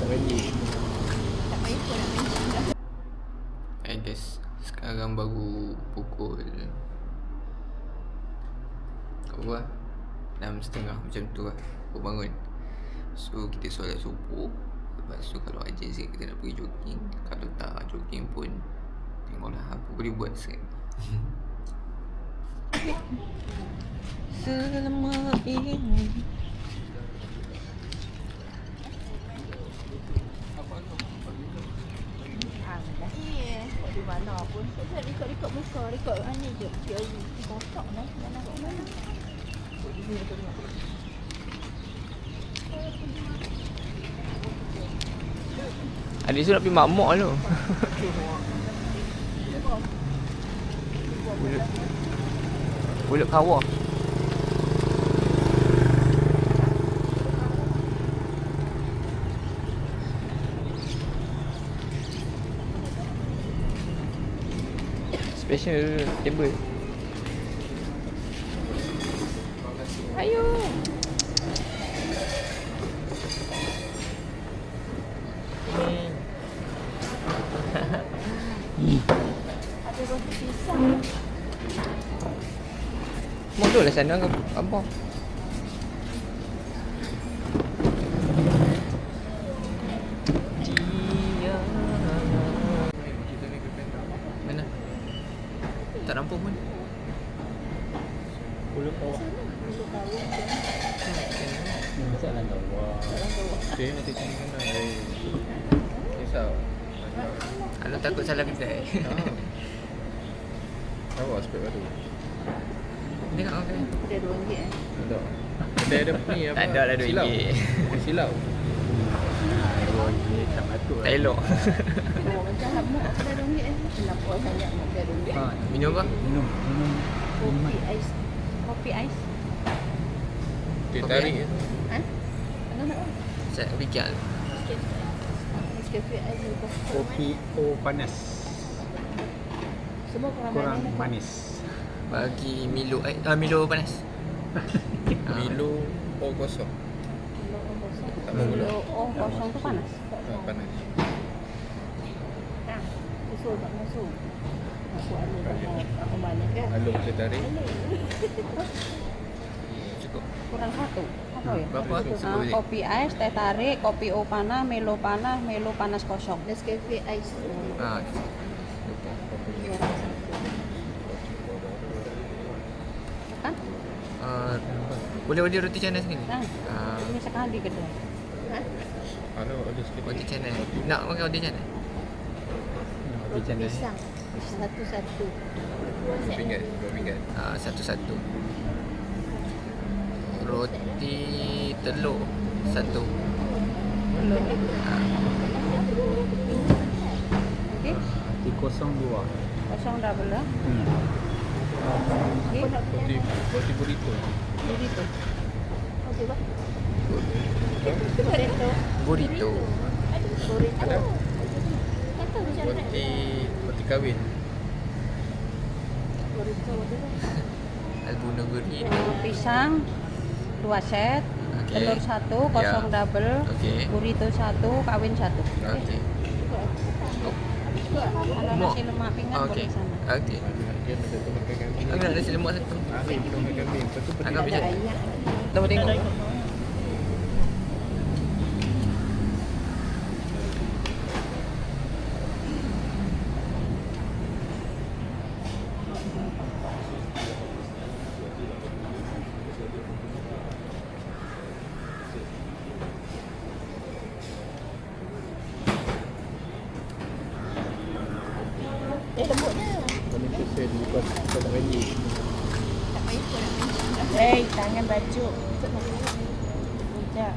ready. Tak payah pun nak main. Hai guys, sekarang baru pukul berapa lah? 6.30 macam tu lah aku bangun. So kita solat subuh. Lepas tu kalau ajar sikit kita nak pergi jogging. Kalau tak jogging pun tengoklah apa boleh buat sekarang. Selama ini Di mana pun saya rekod muka, rekod ni je. Dia kotak dah nak kat mana. adik tu nak pergi mak-mak tu. Bulut kawah. Special table. Ayo. Ada roti pisang. Mau lah sana ke apa? Mana? Tak nampak pun. Pulau kawah. Masalah kawah. Okey, nanti tengok kan. Risau. Anak takut salah kedai. Kawah spek baru. Tengok okey. Ada RM2 Tak. Ada ni apa? Tak ada lah RM2. Silau. RM2 tak patut. Tak elok. Macam hamuk ada RM2 Kenapa sangat nak ada RM2? Minum apa? Minum. Kopi ais. Kopi ais. Dia tarik je. Ha? Tengah nak apa? Saya fikir. Nescafe ais ni Kopi O panas. Semua Kurang manis. Bagi Milo Milo panas. Milo O kosong. Tak mau gula. Oh, kosong tu panas. Panas. Nah, susu tak masuk. Aku ada banyak kan? Alung saya tarik. Cukup. Kurang satu. Apa ya? Berapa? Sebut balik. Kopi ais, teh tarik, kopi O panas, Milo panas kosong. Nescafe ais. Ah. Kan? Boleh order roti canai sekali? Nah, ini sekali kedai. Ha? Kalau ada sikit. Roti canai. Nak makan roti canai? Roti canai. Pisang. Satu-satu. RM2. Satu-satu. Roti telur satu. Belum. Okey. Roti kosong 2. Kosong dah belah. Okey. Roti burrito. Jadi tu. Okey, Pak. Burrito. Ada? Kata macam mana? Roti kahwin. Burrito tu. Albuna burrito. Pisang 2 set. Okey. Telur 1, kosong Ya. double. Okey. Burrito 1, kawin 1. Okey. Kalau nasi lemak pinggan Okey. boleh sana. Okey. Dia ada tolak kambing. Aku nak nasi lemak satu. Tolak kambing. Lepas tu Agak Ada bisa. ayam. Kita mau tengok. Lembutnya. Paling pesen bukan tolak ready. Tak payah pun nak main. Hei, tangan baju. Sekejap.